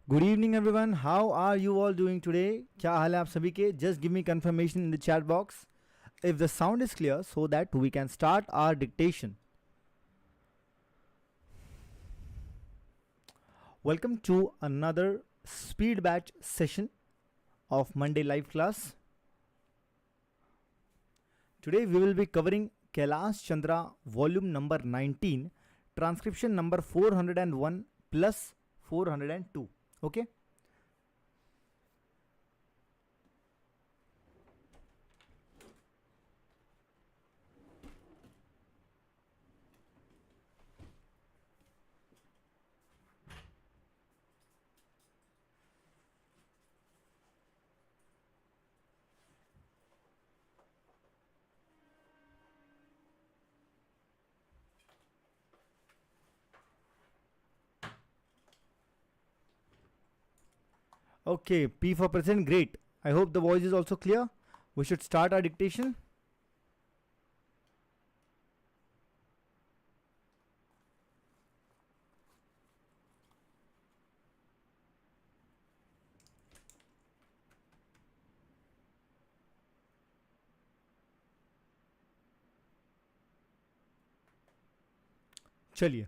Good evening everyone. How are you all doing today? क्या हाल है आप सभी के? Just give me confirmation in the chat box if the sound is clear so that we can start our dictation. Welcome to another speed batch session of Monday live class. Today we will be covering Kailash Chandra volume number 19, transcription number 401 plus 402. Okay. Okay, P for present, great. I hope the voice is also clear. We should start our dictation. चलिए.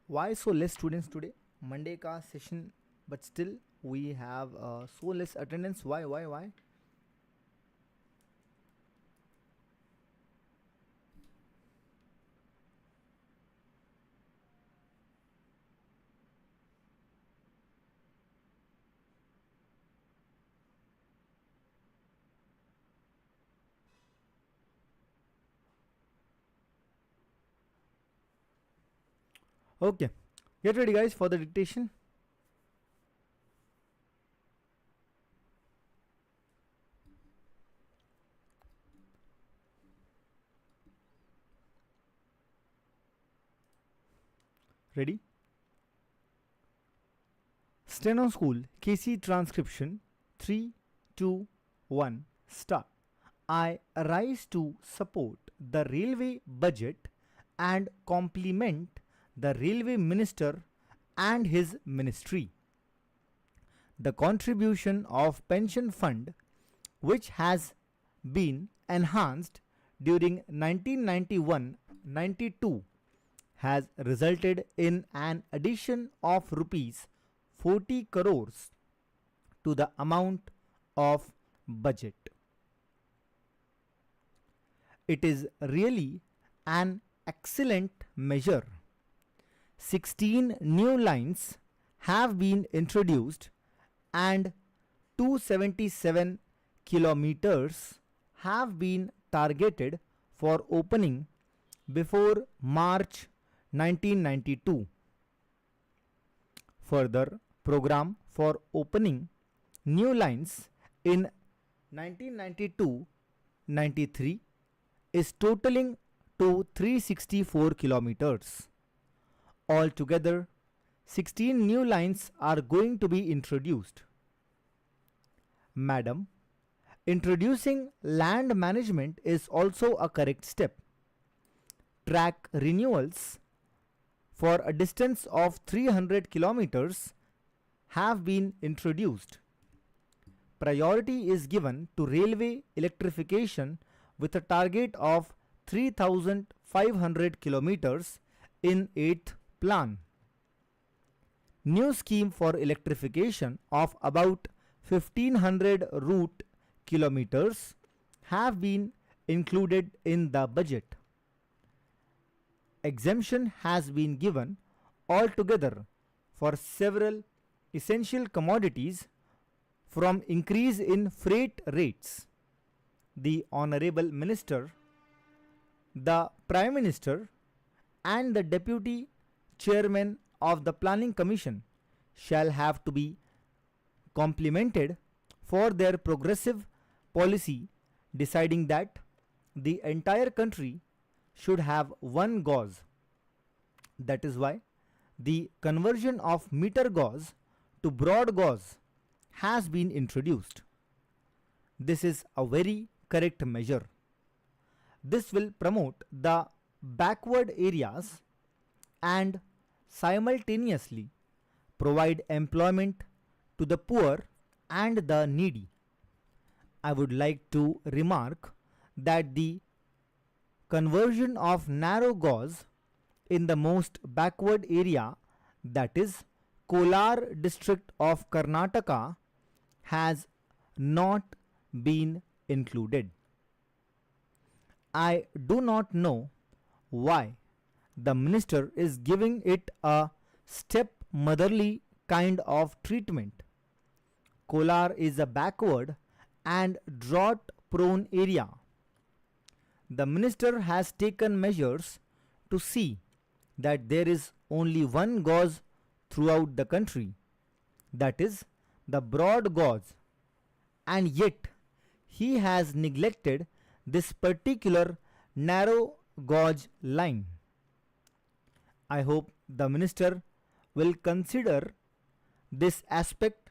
Why so less students today? Monday ka session, but still we have so less attendance. Why? Okay, get ready guys for the dictation. Ready? Steno School KC transcription 3, 2, 1 start. I rise to support the railway budget and compliment the railway minister and his ministry. The contribution of pension fund, which has been enhanced during 1991-92, has resulted in an addition of rupees 40 crores to the amount of budget. It is really an excellent measure. 16 new lines have been introduced and 277 kilometers have been targeted for opening before March 1992. Further program for opening new lines in 1992-93 is totaling to 364 kilometers. Altogether, 16 new lines are going to be introduced. Madam, introducing land management is also a correct step. Track renewals for a distance of 300 kilometers have been introduced. Priority is given to railway electrification with a target of 3,500 kilometers in 8th plan. New scheme for electrification of about 1500 route kilometers have been included in the budget. Exemption has been given altogether for several essential commodities from increase in freight rates. The Honorable Minister, the Prime Minister and the Deputy Chairman of the Planning Commission shall have to be complimented for their progressive policy deciding that the entire country should have one gauze. That is why the conversion of meter gauze to broad gauze has been introduced. This is a very correct measure. This will promote the backward areas and simultaneously provide employment to the poor and the needy. I would like to remark that the conversion of narrow gauge in the most backward area, that is Kolar district of Karnataka, has not been included. I do not know why the minister is giving it a stepmotherly kind of treatment. Kolar is a backward and drought prone area. The minister has taken measures to see that there is only one gauge throughout the country, that is the broad gauge, and yet he has neglected this particular narrow gauge line. I hope the minister will consider this aspect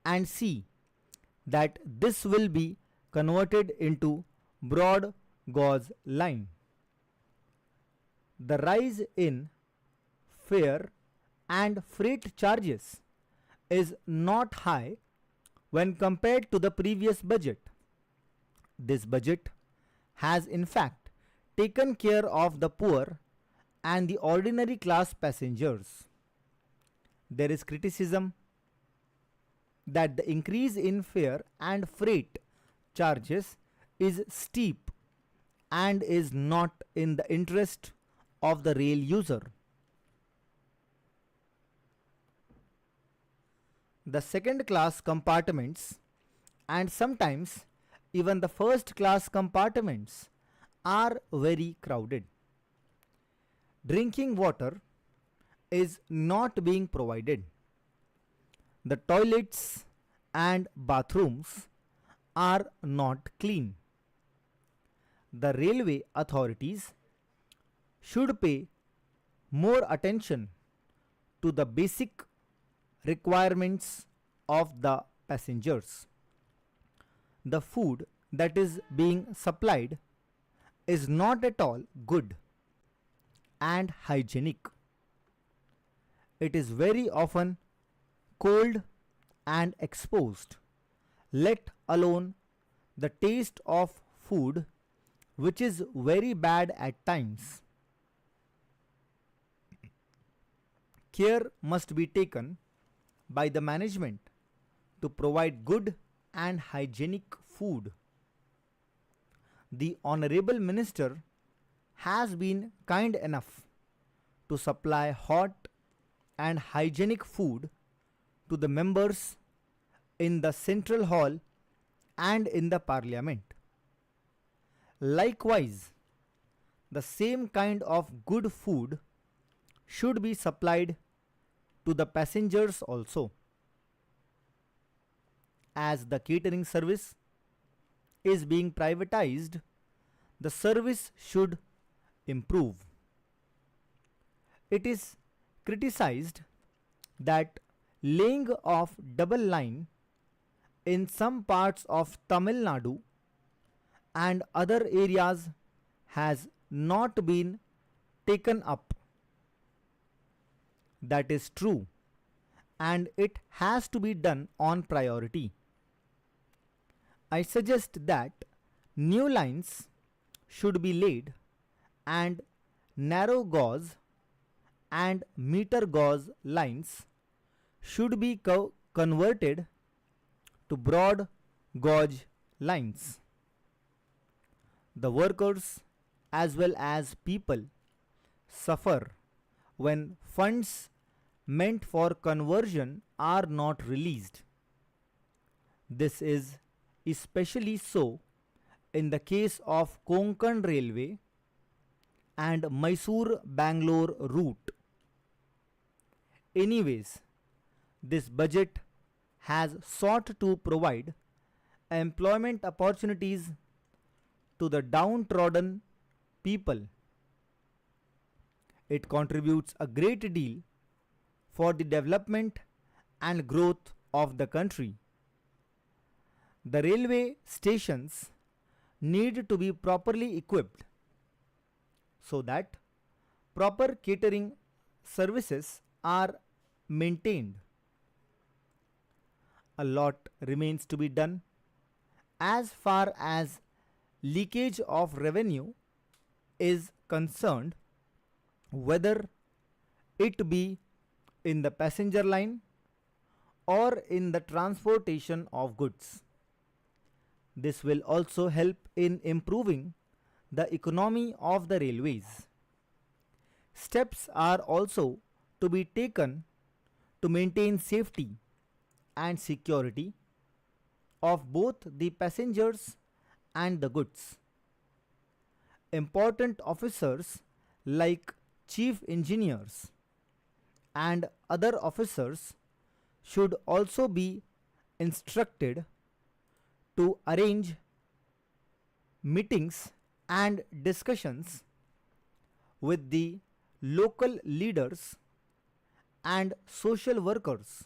and see that this will be converted into broad gauge line. The rise in fare and freight charges is not high when compared to the previous budget. This budget has in fact taken care of the poor and the ordinary class passengers. There is criticism that the increase in fare and freight charges is steep and is not in the interest of the rail user. The second class compartments and sometimes even the first class compartments are very crowded. Drinking water is not being provided. The toilets and bathrooms are not clean. The railway authorities should pay more attention to the basic requirements of the passengers. The food that is being supplied is not at all good and hygienic. It is very often cold and exposed, let alone the taste of food, which is very bad at times. Care must be taken by the management to provide good and hygienic food. The Honorable Minister has been kind enough to supply hot and hygienic food to the members in the Central Hall and in the Parliament. Likewise, the same kind of good food should be supplied to the passengers also. As the catering service is being privatized, the service should improve. It is criticized that laying of double line in some parts of Tamil Nadu and other areas has not been taken up. That is true, and it has to be done on priority. I suggest that new lines should be laid and narrow gauge and meter gauge lines should be converted to broad gauge lines. The workers as well as people suffer when funds meant for conversion are not released. This is especially so in the case of Konkan Railway and Mysore-Bangalore route. Anyways, this budget has sought to provide employment opportunities to the downtrodden people. It contributes a great deal for the development and growth of the country. The railway stations need to be properly equipped so that proper catering services are maintained. A lot remains to be done as far as leakage of revenue is concerned, whether it be in the passenger line or in the transportation of goods. This will also help in improving the economy of the railways. Steps are also to be taken to maintain safety and security of both the passengers and the goods. Important officers like chief engineers and other officers should also be instructed to arrange meetings and discussions with the local leaders and social workers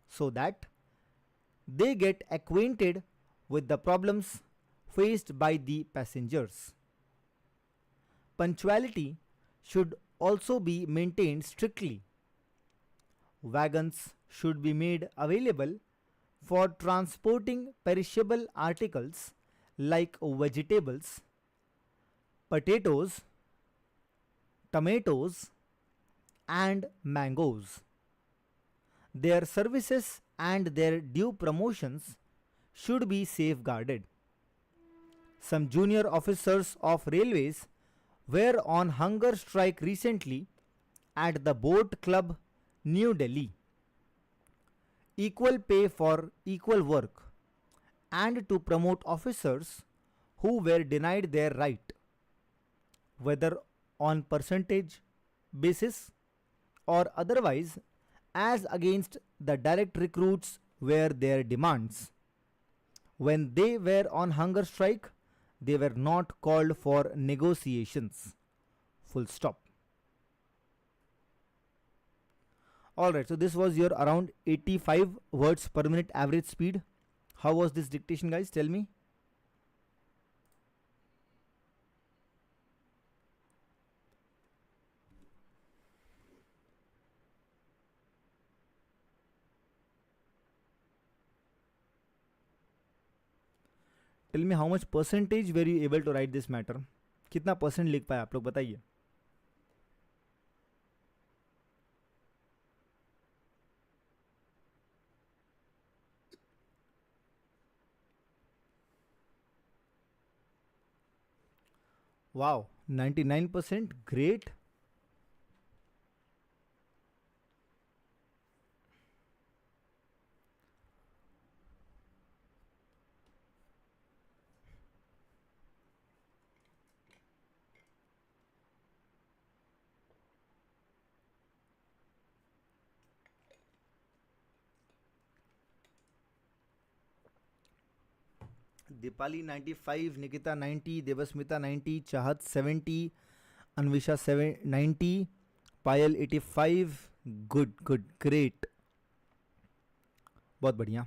so that they get acquainted with the problems faced by the passengers. Punctuality should also be maintained strictly. Wagons should be made available for transporting perishable articles like vegetables, potatoes, tomatoes, and mangoes. Their services and their due promotions should be safeguarded. Some junior officers of railways were on hunger strike recently at the Boat Club, New Delhi. Equal pay for equal work and to promote officers who were denied their right, whether on percentage basis or otherwise, as against the direct recruits were their demands. When they were on hunger strike, they were not called for negotiations. Full stop. Alright, so this was your around 85 words per minute average speed. How was this dictation, guys? Tell me. Tell me how much percentage were you able to write this matter? कितना percent लिख पाए आप लोग बताइए. Wow, 99%, great. Dipali 95, Nikita 90, Devasmita 90, Chahat 70, Anvisha 90, Payal 85. Good good great, बहुत बढ़िया.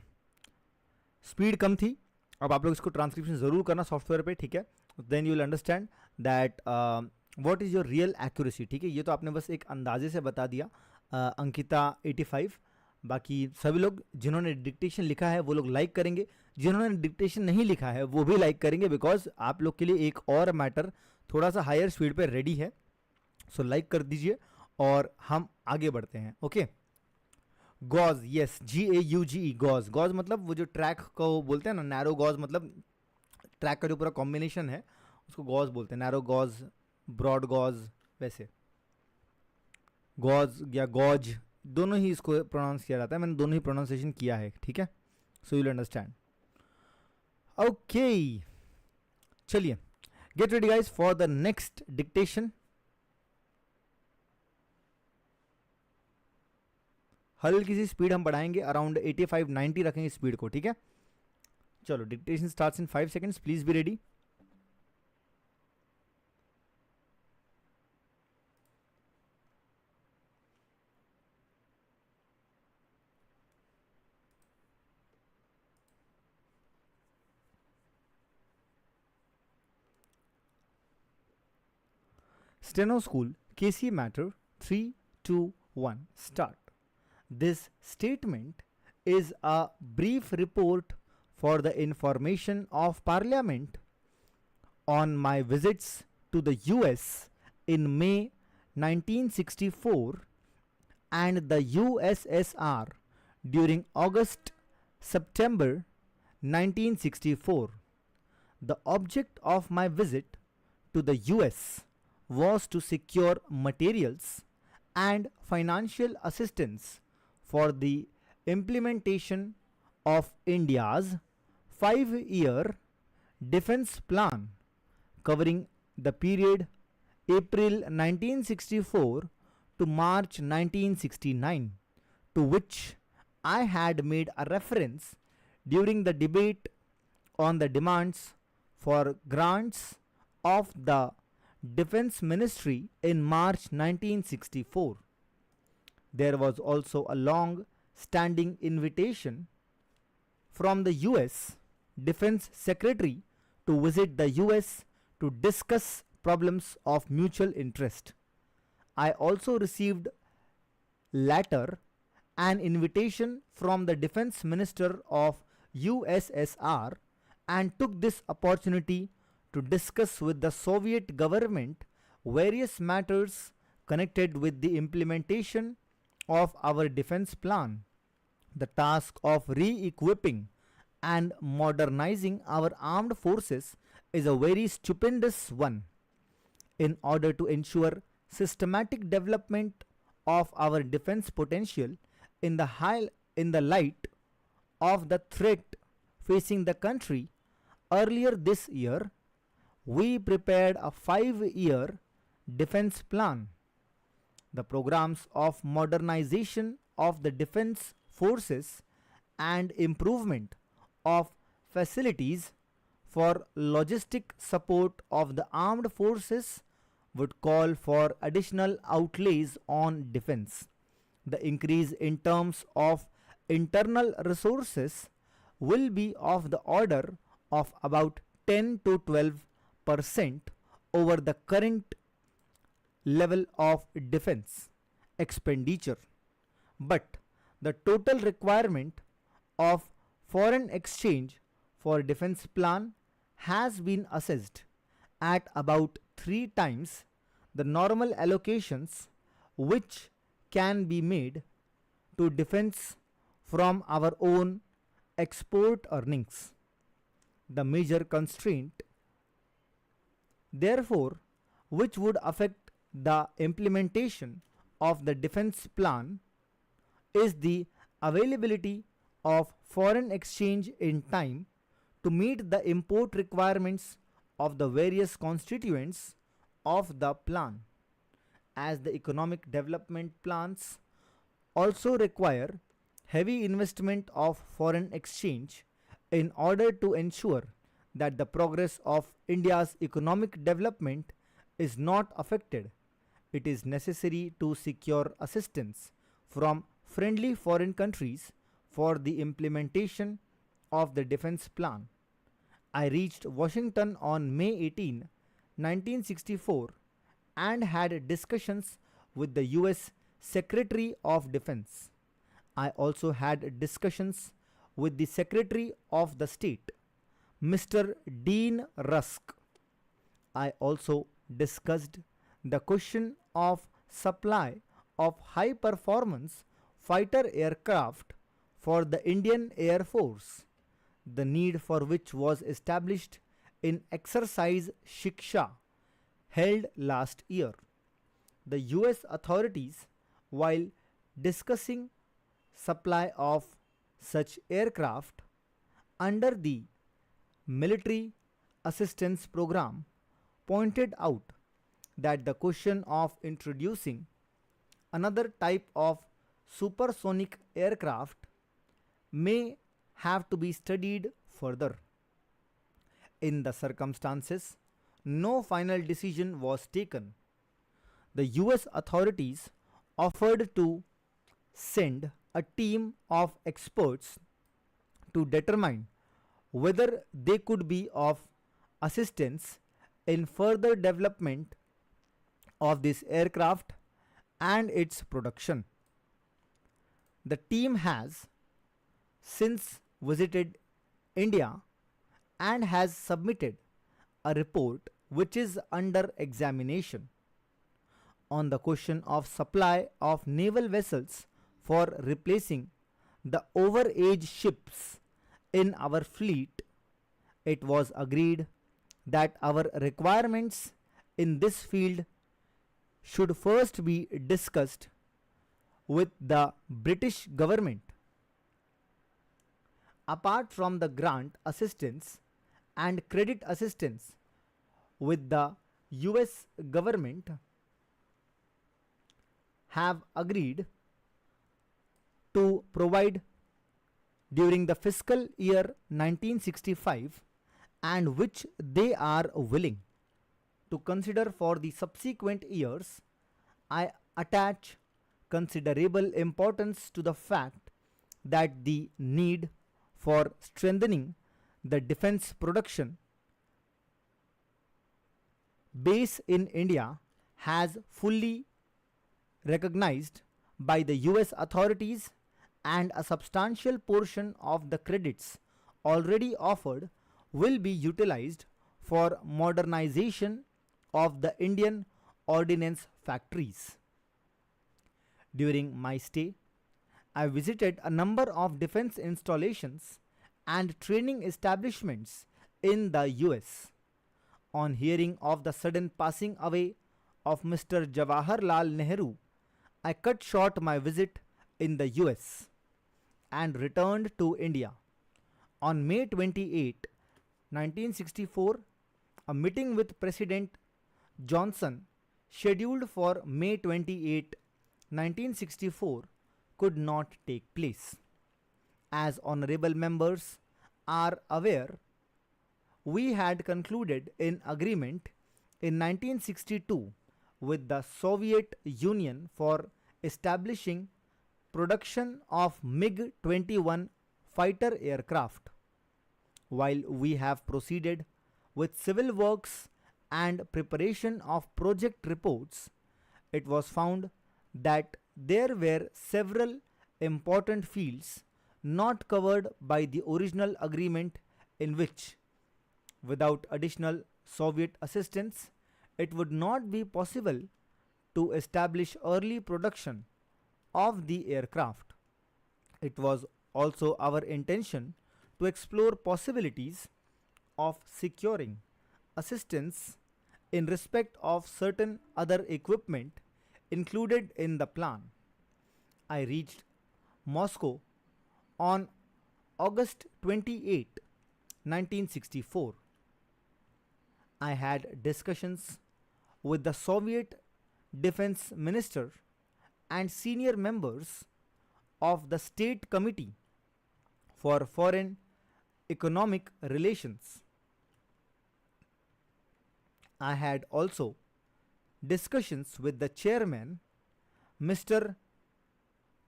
Speed कम थी. अब आप लोग इसको ट्रांसक्रिप्शन ज़रूर करना सॉफ्टवेयर पे, ठीक है. Then you will understand that what is your real accuracy. ठीक है, ये तो आपने बस एक अंदाजे से बता दिया. अंकिता 85. बाकी सभी लोग जिन्होंने डिक्टेशन लिखा है वो लोग लाइक करेंगे, जिन्होंने डिक्टेशन नहीं लिखा है वो भी लाइक करेंगे, बिकॉज आप लोग के लिए एक और मैटर थोड़ा सा हायर स्पीड पे रेडी है. सो लाइक कर दीजिए और हम आगे बढ़ते हैं. Okay, gauge, yes, GAUGE, gauge. Gauge मतलब वो जो ट्रैक को बोलते हैं ना, नैरो गॉज मतलब ट्रैक का जो पूरा कॉम्बिनेशन है उसको गॉज बोलते हैं. नैरो गॉज, ब्रॉड गॉज, वैसे गॉज या गॉज दोनों ही इसको प्रोनाउंस किया जाता है. मैंने दोनों ही प्रोनाउंसिएशन किया है, ठीक है. So you will understand. Okay, चलिए, get ready guys for the next dictation. हल्की सी स्पीड हम बढ़ाएंगे, अराउंड 85-90 रखेंगे स्पीड को, ठीक है. चलो, dictation starts in 5 seconds. Please be ready. Steno school KC matter. 3, 2, 1, start. This statement is a brief report for the information of Parliament on my visits to the US in May 1964 and the USSR during August September 1964. The object of my visit to the US was to secure materials and financial assistance for the implementation of India's 5-year defense plan covering the period April 1964 to March 1969, to which I had made a reference during the debate on the demands for grants of the Defense Ministry in March 1964. There was also a long standing invitation from the US Defense Secretary to visit the US to discuss problems of mutual interest. I also received later an invitation from the Defense Minister of USSR and took this opportunity to discuss with the Soviet government various matters connected with the implementation of our defense plan. The task of re-equipping and modernizing our armed forces is a very stupendous one. In order to ensure systematic development of our defense potential in the light of the threat facing the country, earlier this year we prepared a 5-year defense plan. The programs of modernization of the defense forces and improvement of facilities for logistic support of the armed forces would call for additional outlays on defense. The increase in terms of internal resources will be of the order of about 10 to 12% over the current level of defense expenditure. But the total requirement of foreign exchange for defense plan has been assessed at about 3 times the normal allocations which can be made to defense from our own export earnings. The major constraint, therefore, which would affect the implementation of the defense plan is the availability of foreign exchange in time to meet the import requirements of the various constituents of the plan. As the economic development plans also require heavy investment of foreign exchange in order to ensure that the progress of India's economic development is not affected, it is necessary to secure assistance from friendly foreign countries for the implementation of the defense plan. I reached Washington on May 18, 1964 and had discussions with the US Secretary of Defense. I also had discussions with the Secretary of the State, Mr. Dean Rusk. I also discussed the question of supply of high performance fighter aircraft for the Indian Air Force, the need for which was established in exercise Shiksha held last year. The US authorities, while discussing supply of such aircraft under the military assistance program, pointed out that the question of introducing another type of supersonic aircraft may have to be studied further. In the circumstances, no final decision was taken. The US authorities offered to send a team of experts to determine whether they could be of assistance in further development of this aircraft and its production. The team has since visited India and has submitted a report which is under examination on the question of supply of naval vessels for replacing the overage ships in our fleet. It was agreed that our requirements in this field should first be discussed with the British government. Apart from the grant assistance and credit assistance with the US government have agreed to provide during the fiscal year 1965 and which they are willing to consider for the subsequent years, I attach considerable importance to the fact that the need for strengthening the defense production base in India has fully recognized by the US authorities, and a substantial portion of the credits already offered will be utilized for modernization of the Indian ordnance factories. During my stay, I visited a number of defense installations and training establishments in the US. On hearing of the sudden passing away of Mr. Jawaharlal Nehru, I cut short my visit in the US and returned to India. On May 28, 1964, a meeting with President Johnson scheduled for May 28, 1964 could not take place. As honorable members are aware, we had concluded in agreement in 1962 with the Soviet Union for establishing production of MiG-21 fighter aircraft. While we have proceeded with civil works and preparation of project reports, it was found that there were several important fields not covered by the original agreement, in which, without additional Soviet assistance, it would not be possible to establish early production of the aircraft. It was also our intention to explore possibilities of securing assistance in respect of certain other equipment included in the plan. I reached Moscow on August 28, 1964. I had discussions with the Soviet defense minister and senior members of the State Committee for Foreign Economic Relations. I had also discussions with the chairman, Mr.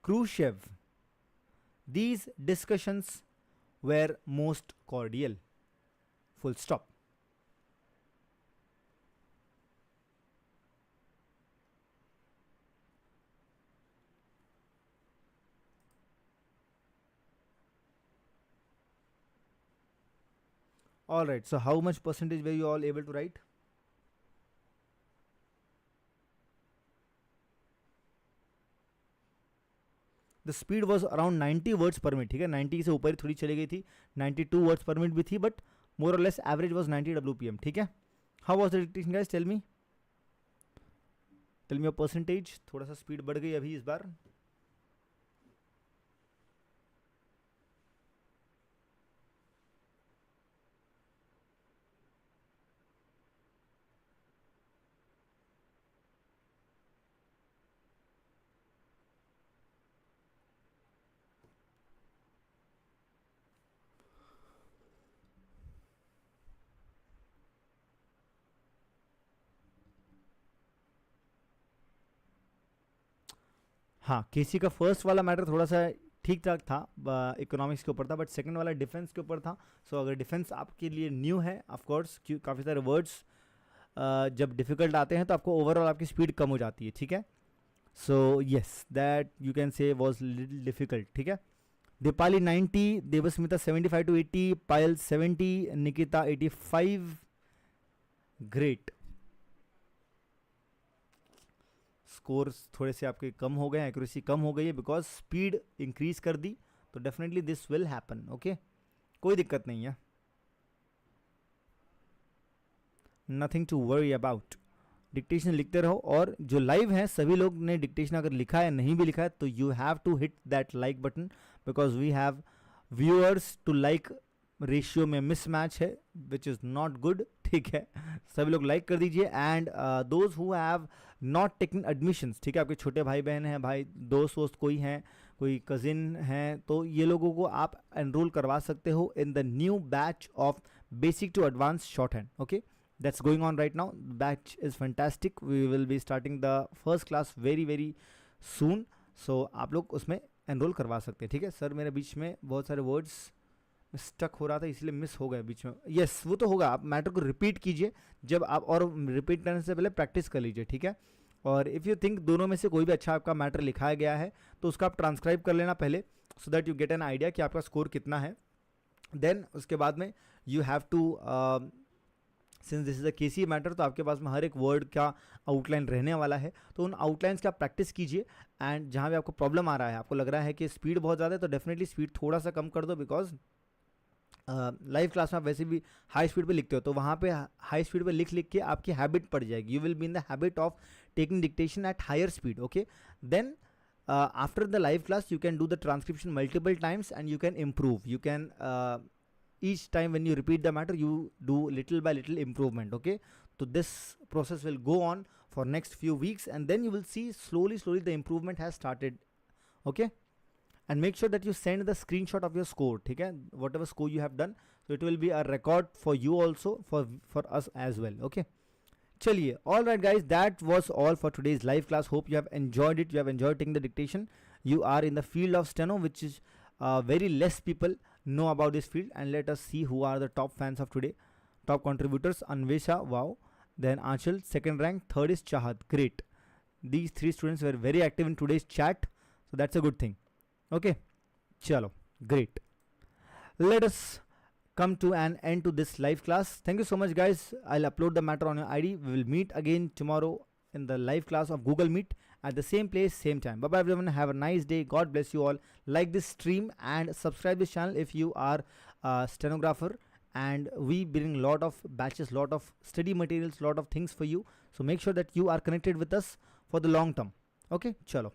Khrushchev. These discussions were most cordial. Full stop. Alright, so how much percentage were you all able to write? The speed was around 90 words per minute. ठीक है, 90 से ऊपर थोड़ी चली गई थी, 92 words per minute भी थी, but more or less average was 90 WPM. ठीक है, how was the dictation guys? Tell me your percentage. थोड़ा सा speed बढ़ गई अभी इस बार. हाँ, केसी का फर्स्ट वाला मैटर थोड़ा सा ठीक ठाक था, इकोनॉमिक्स के ऊपर था, बट सेकंड वाला डिफेंस के ऊपर था. सो अगर डिफेंस आपके लिए न्यू है, ऑफ कोर्स काफ़ी सारे वर्ड्स जब डिफ़िकल्ट आते हैं तो आपको ओवरऑल आपकी स्पीड कम हो जाती है, ठीक है. So yes, that you can say was little difficult, ठीक है. Deepali 90, Devasmita 75 to 80, Payal 70, Nikita 85. Great. Scores थोड़े से आपके कम हो गए, एक्यूरेसी कम हो गई है बिकॉज स्पीड इंक्रीज कर दी, तो definitely this will happen. Okay, कोई दिक्कत नहीं है, nothing to worry about. Dictation लिखते रहो, और जो लाइव हैं सभी लोग ने डिक्टेशन अगर लिखा है, नहीं भी लिखा है, तो you have to hit that like button, because we have viewers to like ratio में मिसमैच है, विच इज़ नॉट गुड, ठीक है. सभी लोग लाइक कर दीजिए. And those who have not taken admissions, ठीक है, आपके छोटे भाई बहन हैं, भाई दोस्त वोस्त कोई हैं, कोई कजिन हैं, तो ये लोगों को आप एनरोल करवा सकते हो in the new batch of basic to advance shorthand. Okay, that's going on right now. The batch is fantastic. We will be starting the first class very soon. So आप लोग उसमें enrol करवा सकते हैं, ठीक है. Sir मेरे बीच में बहुत सारे वर्ड्स स्टक हो रहा था, इसलिए मिस हो गए बीच में. यस, वो तो होगा. आप मैटर को रिपीट कीजिए जब आप, और रिपीट करने से पहले प्रैक्टिस कर लीजिए, ठीक है. और इफ़ यू थिंक दोनों में से कोई भी अच्छा आपका मैटर लिखाया गया है, तो उसका आप ट्रांसक्राइब कर लेना पहले, so that you get an idea कि आपका स्कोर कितना है. देन उसके बाद में you have to, since this is a KC matter, तो आपके पास में हर एक वर्ड का आउटलाइन रहने वाला है, तो उन आउटलाइंस की आप प्रैक्टिस कीजिए. एंड जहाँ भी आपको प्रॉब्लम आ रहा है, आपको लग रहा है कि स्पीड बहुत ज़्यादा है, तो डेफिनेटली स्पीड थोड़ा सा कम कर दो, बिकॉज लाइव क्लास में आप वैसे भी हाई स्पीड पे लिखते हो, तो वहाँ पे हाई स्पीड पे लिख के आपकी हैबिट पड़ जाएगी. You will be in the habit of taking dictation at higher speed. Okay, then after the live class you can do the transcription multiple times and you can improve. You can each time when you repeat the matter, you do little by little improvement. Okay, so this process will go on for next few weeks, and then you will see slowly the improvement has started. Okay, and make sure that you send the screenshot of your score, ठीक है, whatever score you have done, so it will be a record for you also, for us as well. Okay, चलिए, all right guys, that was all for today's live class. Hope you have enjoyed it, you have enjoyed taking the dictation. You are in the field of steno, which is very less people know about this field, and let us see who are the top fans of today, top contributors. Anvesha, wow. Then Anshul, second rank. Third is Chahat, great. These three students were very active in today's chat, so that's a good thing. Okay, chalo, great. Let us come to an end to this live class. Thank you so much guys. I'll upload the matter on your ID. We will meet again tomorrow in the live class of Google Meet at the same place, same time. Bye bye everyone, have a nice day. God bless you all. Like this stream and subscribe this channel if you are a stenographer, and we bring lot of batches, lot of study materials, lot of things for you, so make sure that you are connected with us for the long term. Okay, chalo.